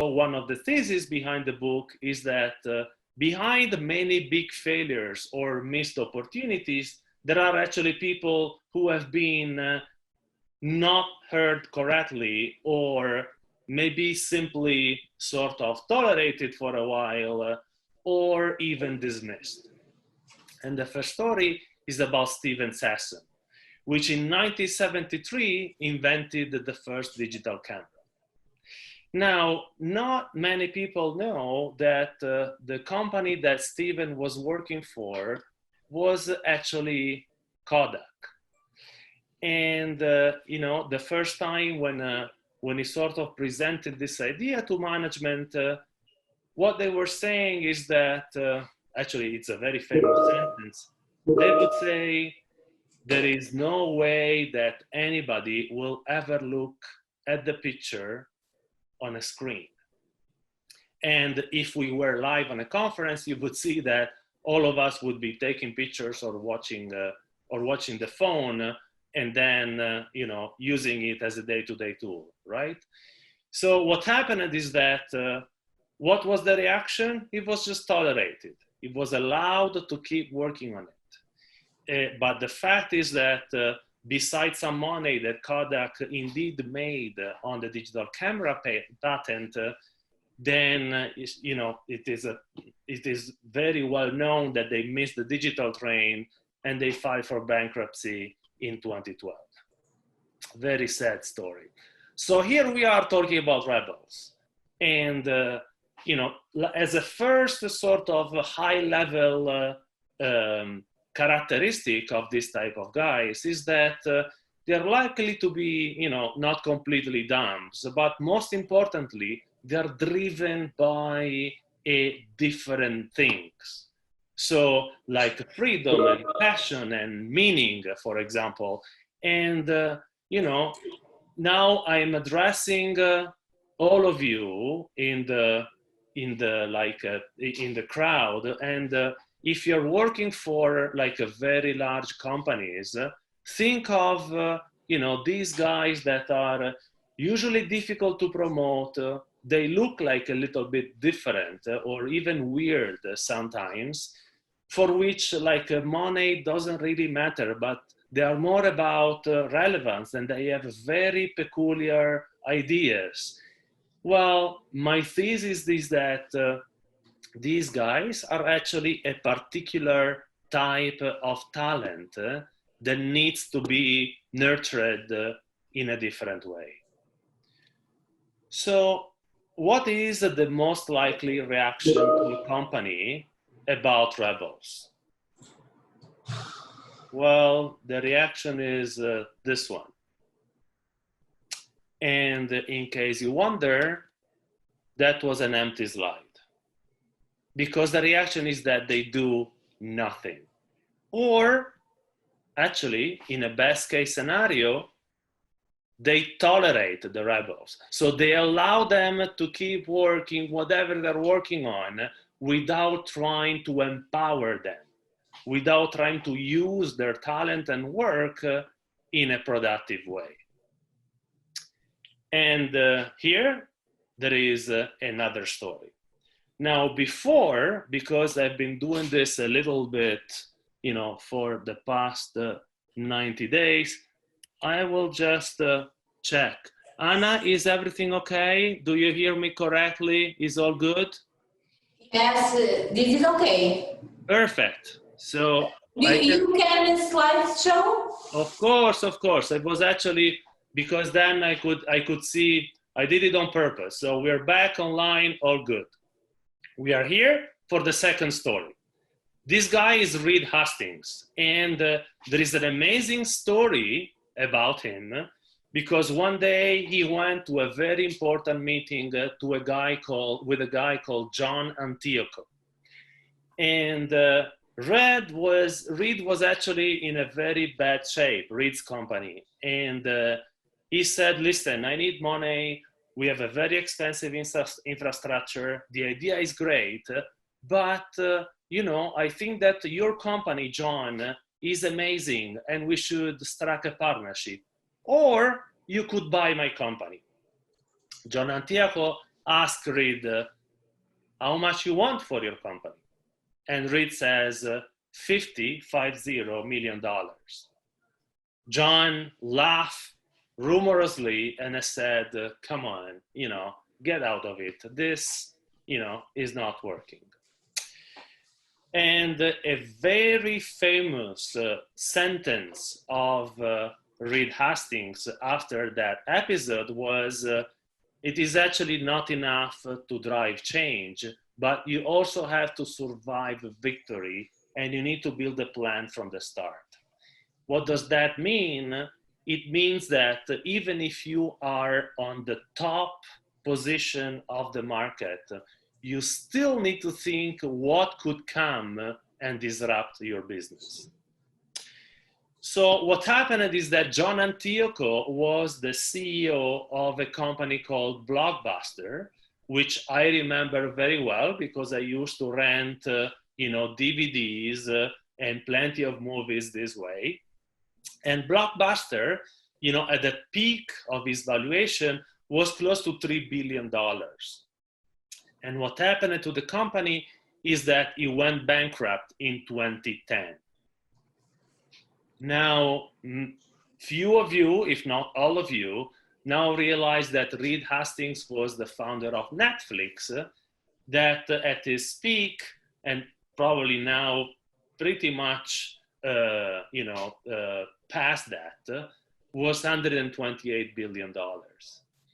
so one of the theses behind the book is that behind many big failures or missed opportunities, there are actually people who have been not heard correctly, or maybe simply sort of tolerated for a while, or even dismissed. And the first story is about Steven Sasson, which in 1973 invented the first digital camera. Now, not many people know that the company that Steven was working for was actually Kodak. And you know, the first time when he sort of presented this idea to management, what they were saying is that, actually it's a very famous sentence, they would say, there is no way that anybody will ever look at the picture on a screen. And if we were live on a conference, you would see that all of us would be taking pictures or watching the phone, and then you know, using it as a day-to-day tool, right? So what happened is that what was the reaction? It was just tolerated. It was allowed to keep working on it. But the fact is that besides some money that Kodak indeed made on the digital camera patent, then you know, it is very well known that they missed the digital train and they filed for bankruptcy in 2012. Very sad story. So here we are talking about rebels, and you know, as a first sort of high level characteristic of this type of guys is that they're likely to be, you know, not completely dumb, but most importantly, they're driven by different things. So like freedom and passion and meaning, for example. And, you know, now I'm addressing all of you in the crowd. And if you're working for like a very large companies, think of, you know, these guys that are usually difficult to promote. They look like a little bit different or even weird sometimes, for which like money doesn't really matter, but they are more about relevance, and they have very peculiar ideas. Well, my thesis is that these guys are actually a particular type of talent that needs to be nurtured in a different way. So what is the most likely reaction to a company about rebels? Well, the reaction is this one. And in case you wonder, that was an empty slide. Because the reaction is that they do nothing. Or actually, in a best case scenario, they tolerate the rebels. So they allow them to keep working whatever they're working on without trying to empower them, without trying to use their talent and work in a productive way. And here, there is another story. Now before, because I've been doing this a little bit, you know, for the past 90 days, I will just check. Anna, is everything okay? Do you hear me correctly? Is all good? Yes, this is okay. Perfect. So you can slideshow? Of course. It was actually because then I could see, I did it on purpose. So we're back online, all good. We are here for the second story. This guy is Reed Hastings, and there is an amazing story about him because one day he went to a very important meeting with a guy called John Antioco. And Reed was actually in a very bad shape, Reed's company. And he said, listen, I need money. We have a very expensive infrastructure. The idea is great, but you know, I think that your company, John, is amazing and we should strike a partnership. Or you could buy my company. John Antioco ask Reed, how much you want for your company? And Reed says, $50 million. John laughed rumorously and said, come on, get out of it. This, is not working. And a very famous sentence of Reed Hastings after that episode was, it is actually not enough to drive change, but you also have to survive victory, and you need to build a plan from the start. What does that mean? It means that even if you are on the top position of the market, you still need to think what could come and disrupt your business. So what happened is that John Antioco was the CEO of a company called Blockbuster, which I remember very well because I used to rent, DVDs and plenty of movies this way. And Blockbuster, at the peak of its valuation was close to $3 billion. And what happened to the company is that it went bankrupt in 2010. Now, few of you, if not all of you, now realize that Reed Hastings was the founder of Netflix, that at his peak, and probably now pretty much, past that, was $128 billion.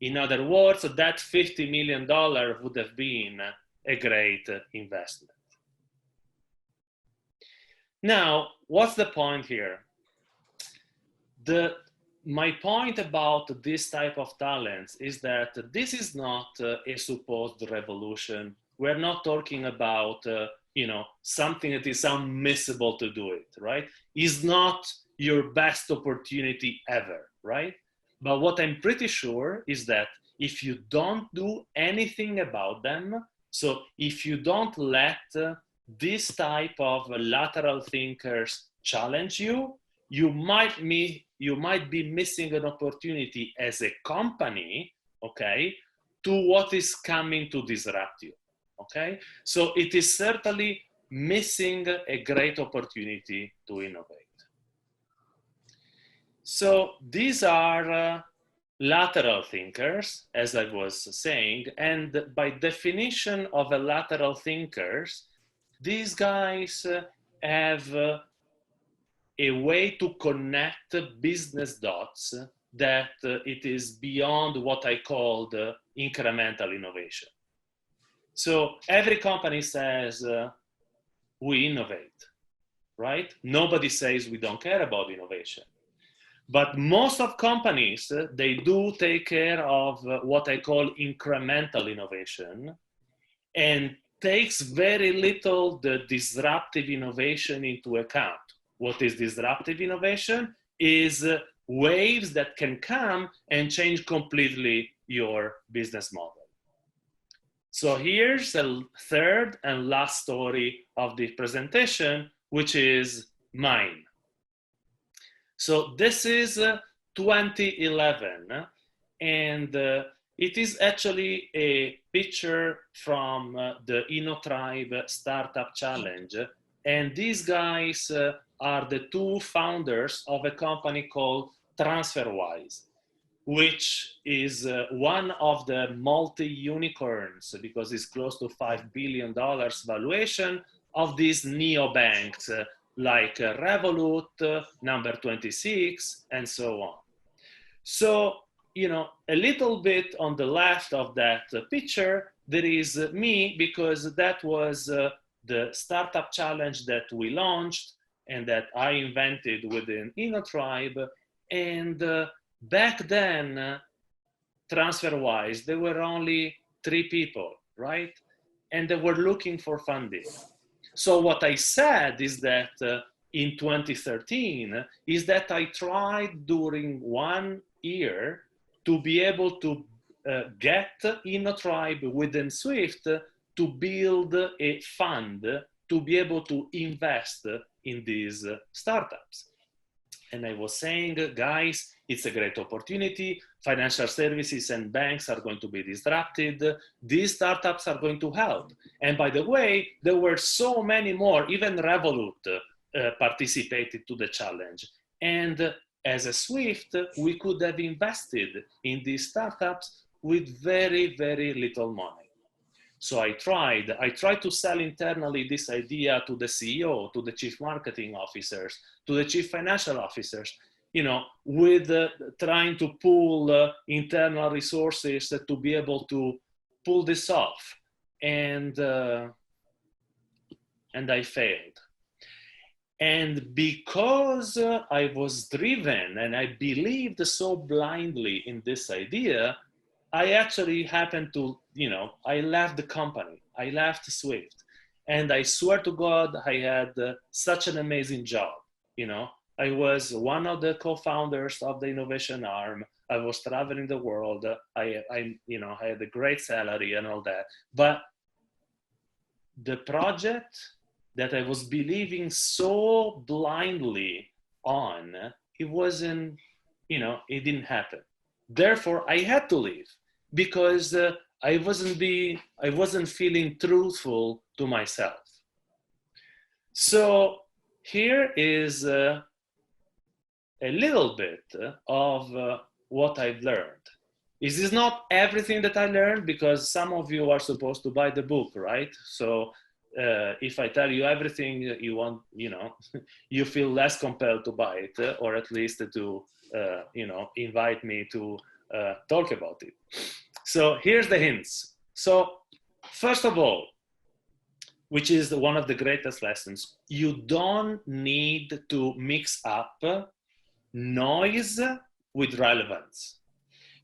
In other words, that $50 million would have been a great investment. Now, what's the point here? My point about this type of talents is that this is not a supposed revolution. We're not talking about, something that is unmissable to do it, right? It's not your best opportunity ever, right? But what I'm pretty sure is that if you don't do anything about them, so if you don't let this type of lateral thinkers challenge you, you might be missing an opportunity as a company, okay, to what is coming to disrupt you, okay? So it is certainly missing a great opportunity to innovate. So these are lateral thinkers, as I was saying, and by definition of a lateral thinkers, these guys have a way to connect business dots that it is beyond what I call the incremental innovation. So every company says, we innovate, right? Nobody says we don't care about innovation. But most of companies, they do take care of what I call incremental innovation and takes very little the disruptive innovation into account. What is disruptive innovation? Is waves that can come and change completely your business model. So here's the third and last story of the presentation, which is mine. So this is 2011, and it is actually a picture from the InnoTribe Startup Challenge. And these guys are the two founders of a company called TransferWise, which is one of the multi-unicorns, because it's close to $5 billion valuation of these neobanks like Revolut, number 26, and so on. So, a little bit on the left of that picture, there is me, because that was the startup challenge that we launched and that I invented within InnoTribe. And back then, TransferWise, there were only 3 people, right? And they were looking for funding. So what I said is that in 2013, is that I tried during 1 year to be able to get InnoTribe within Swift to build a fund to be able to invest in these startups. And I was saying, guys, It's a great opportunity. Financial services and banks are going to be disrupted. These startups are going to help. And by the way, there were so many more, even Revolut participated to the challenge. And as a Swift, we could have invested in these startups with very, very little money. So I tried to sell internally this idea to the CEO, to the chief marketing officers, to the chief financial officers, with trying to pool internal resources to be able to pull this off. And I failed. And because I was driven and I believed so blindly in this idea, I actually happened to, I left the company. I left Swift. And I swear to God, I had such an amazing job. I was one of the co-founders of the innovation arm. I was traveling the world. I had a great salary and all that. But the project that I was believing so blindly on, it wasn't, it didn't happen. Therefore, I had to leave because I wasn't feeling truthful to myself. So here is a little bit of what I've learned. This is not everything that I learned because some of you are supposed to buy the book, right? So if I tell you everything you want, you feel less compelled to buy it, or at least to, invite me to talk about it. So here's the hints. So first of all, which is one of the greatest lessons, you don't need to mix up noise with relevance,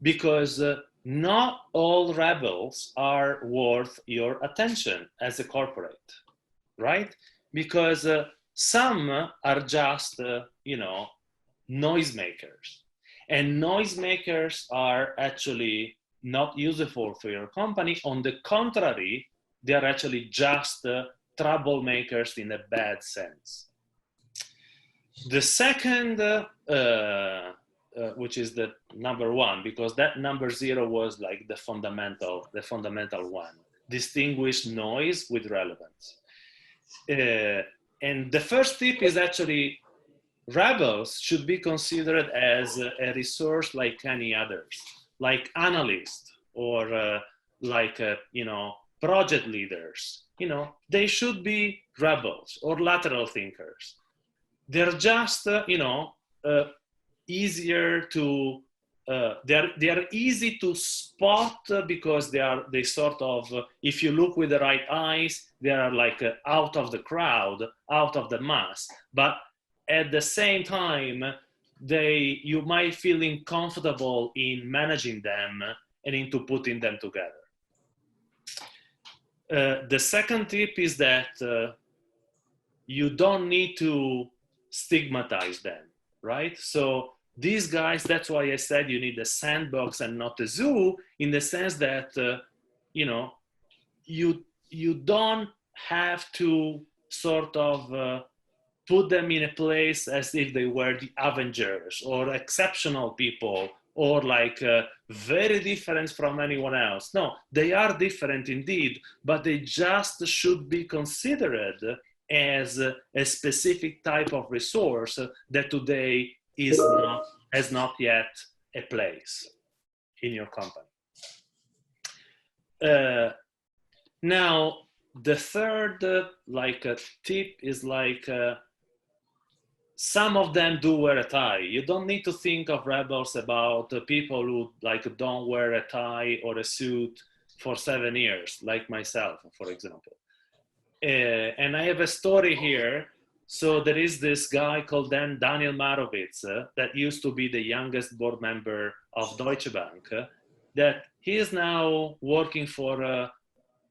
because not all rebels are worth your attention as a corporate, right? Because some are just, noisemakers. And noisemakers are actually not useful for your company. On the contrary, they are actually just troublemakers in a bad sense. The second, which is the number one, because that number 0 was like the fundamental one. Distinguish noise with relevance. And the first tip is actually rebels should be considered as a resource like any others, like analysts or project leaders. They should be rebels or lateral thinkers. They're just, easier to, they are easy to spot because they sort of, if you look with the right eyes, they are like out of the crowd, out of the mass. But at the same time, you might feel uncomfortable in managing them and into putting them together. The second tip is that you don't need to stigmatize them, right? So these guys, that's why I said you need a sandbox and not a zoo, in the sense that, you don't have to sort of put them in a place as if they were the Avengers or exceptional people or like very different from anyone else. No, they are different indeed, but they just should be considered as a specific type of resource that today has not yet a place in your company. Now, the third tip is some of them do wear a tie. You don't need to think of rebels about people who don't wear a tie or a suit for 7 years, like myself, for example. And I have a story here. So there is this guy called Daniel Marowitz that used to be the youngest board member of Deutsche Bank, that he is now working for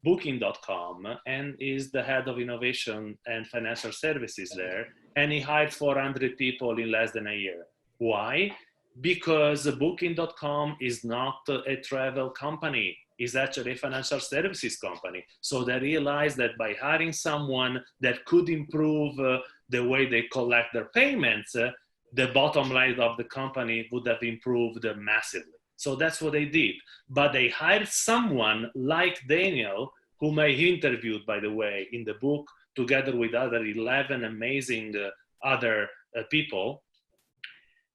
Booking.com and is the head of innovation and financial services there. And he hired 400 people in less than a year. Why? Because Booking.com is not a travel company. It's actually a financial services company. So they realized that by hiring someone that could improve the way they collect their payments, the bottom line of the company would have improved massively. So that's what they did. But they hired someone like Daniel, whom I interviewed, by the way, in the book, together with other 11 amazing other people.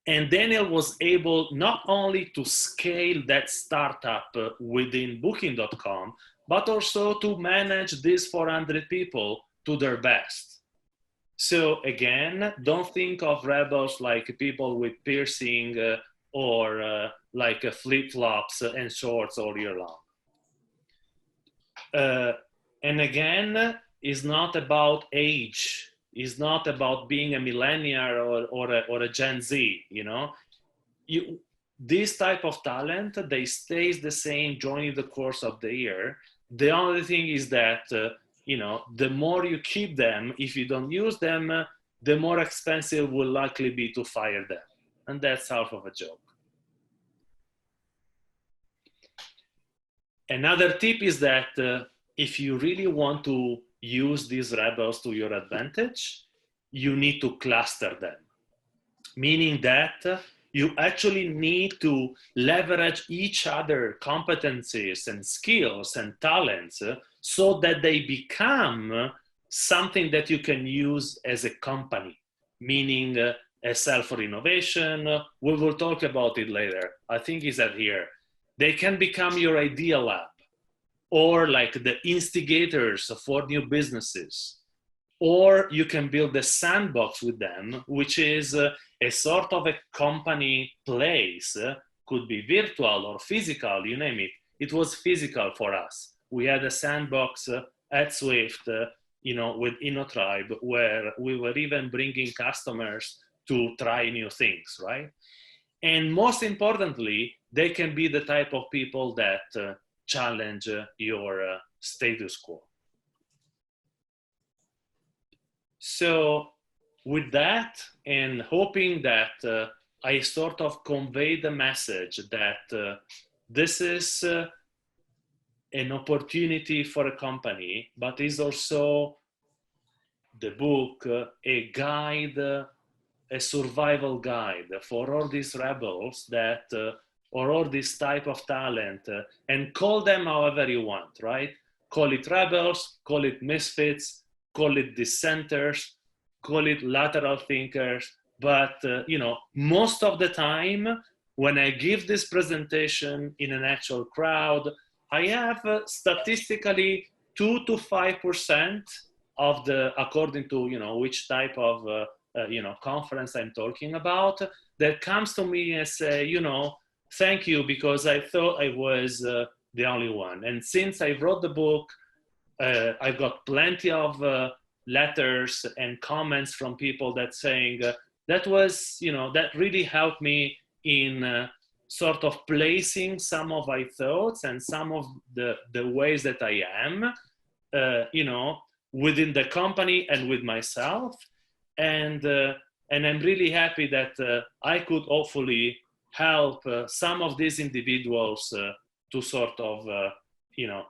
And Daniel was able not only to scale that startup within Booking.com, but also to manage these 400 people to their best. So again, don't think of rebels like people with piercing or like flip-flops and shorts all year long. And again, it's not about age. It's not about being a millennial or a Gen Z, you know. This type of talent, they stays the same during the course of the year. The only thing is that, you know, the more you keep them, if you don't use them, the more expensive will likely be to fire them. And that's half of a joke. Another tip is that if you really want to use these rebels to your advantage, you need to cluster them. Meaning that you actually need to leverage each other competencies and skills and talents so that they become something that you can use as a company, meaning a cell for innovation. We will talk about it later. I think it's at here. They can become your idea lab, or like the instigators for new businesses. Or you can build a sandbox with them, which is a sort of a company place, could be virtual or physical, you name it. It was physical for us. We had a sandbox at Swift, you know, with InnoTribe, where we were even bringing customers to try new things, right? And most importantly, they can be the type of people that challenge your status quo. So with that, and hoping that I sort of convey the message that this is an opportunity for a company, but is also the book, a guide, a survival guide for all these rebels that, or all this type of talent, and call them however you want, right? Call it rebels, call it misfits, call it dissenters, call it lateral thinkers. But, you know, most of the time when I give this presentation in an actual crowd, I have statistically 2 to 5% of the, according to, you know, which type of, you know, conference I'm talking about, that comes to me and say, you know, thank you, because I thought I was the only one. And since I wrote the book, I've got plenty of letters and comments from people that saying that was, you know, that really helped me in sort of placing some of my thoughts and some of the ways that I am, you know, within the company and with myself. And I'm really happy that I could hopefully help some of these individuals to sort of, you know,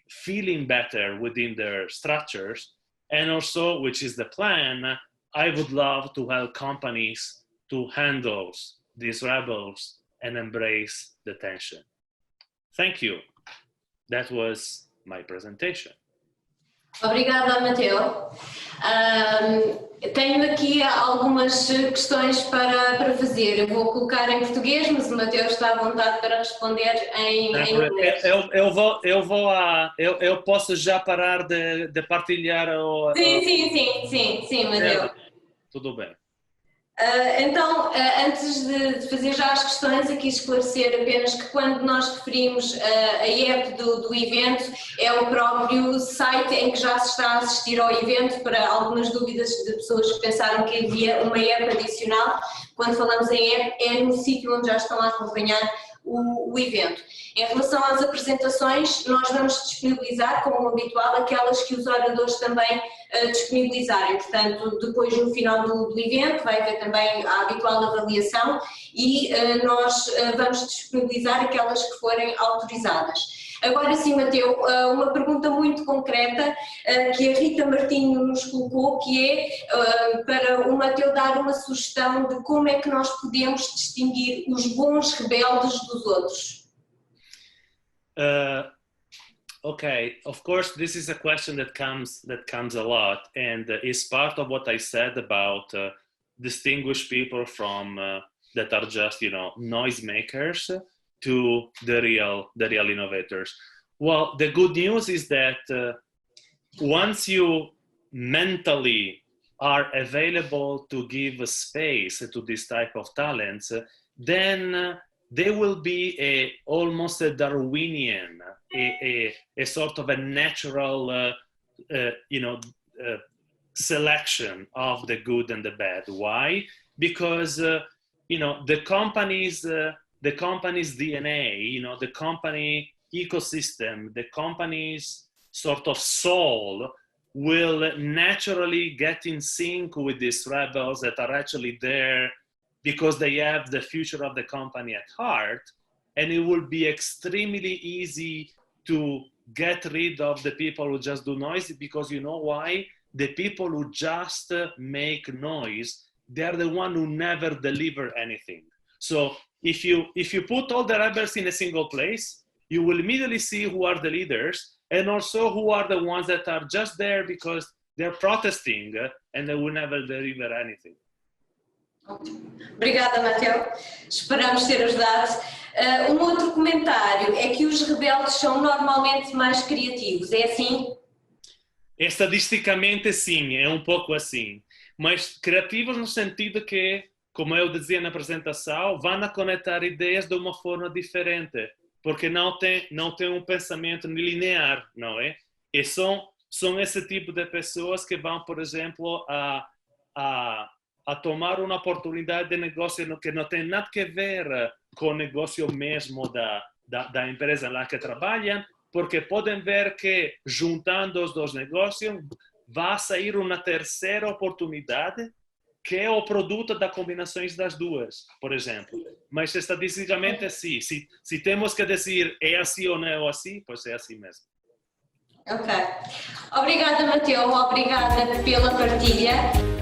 feeling better within their structures. And also, which is the plan, I would love to help companies to handle these rebels and embrace the tension. Thank you. That was my presentation. Obrigada, Matteo. Tenho aqui algumas questões para fazer. Eu vou colocar em português, mas o Matteo está à vontade para responder em inglês. Eu posso já parar de partilhar o... Sim, Matteo. Tudo bem. Então, antes de fazer já as questões, aqui esclarecer apenas que quando nós referimos a app do evento, é o próprio site em que já se está a assistir ao evento. Para algumas dúvidas de pessoas que pensaram que havia uma app adicional, quando falamos em app, é no sítio onde já estão a acompanhar o evento. Em relação às apresentações, nós vamos disponibilizar, como habitual, aquelas que os oradores também disponibilizarem. Portanto, depois no final do evento vai haver também a habitual avaliação e nós vamos disponibilizar aquelas que forem autorizadas. Agora sim, Matteo, uma pergunta muito concreta que a Rita Martinho nos colocou, que é para o Matteo dar uma sugestão de como é que nós podemos distinguir os bons rebeldes dos outros. Okay, of course, this is a question that comes a lot, and is part of what I said about distinguish people from that are just, you know, noisemakers to the real innovators. Well, the good news is that once you mentally are available to give a space to this type of talents, then they will be almost a Darwinian, a sort of a natural, selection of the good and the bad. Why? Because the company's DNA, the company ecosystem, the company's sort of soul will naturally get in sync with these rebels that are actually there because they have the future of the company at heart, and it will be extremely easy to get rid of the people who just do noise, because you know why? The people who just make noise, they're the one who never deliver anything. So if you put all the rebels in a single place, you will immediately see who are the leaders and also who are the ones that are just there because they're protesting and they will never deliver anything. Obrigada, Matteo. Esperamos ter ajudado. Outro comentário é que os rebeldes são normalmente mais criativos, é assim? Estatisticamente sim, é um pouco assim. Mas criativos no sentido que, como eu dizia na apresentação, vão a conectar ideias de uma forma diferente, porque não tem um pensamento linear, não é? E são esse tipo de pessoas que vão, por exemplo, a tomar uma oportunidade de negócio que não tem nada a ver com o negócio mesmo da empresa lá que trabalham, porque podem ver que, juntando os dois negócios, vai sair uma terceira oportunidade, que é o produto das combinações das duas, por exemplo. Mas estatisticamente, sim. Se temos que dizer é assim ou não é assim, pois é assim mesmo. Ok. Obrigada, Matteo. Obrigada pela partilha.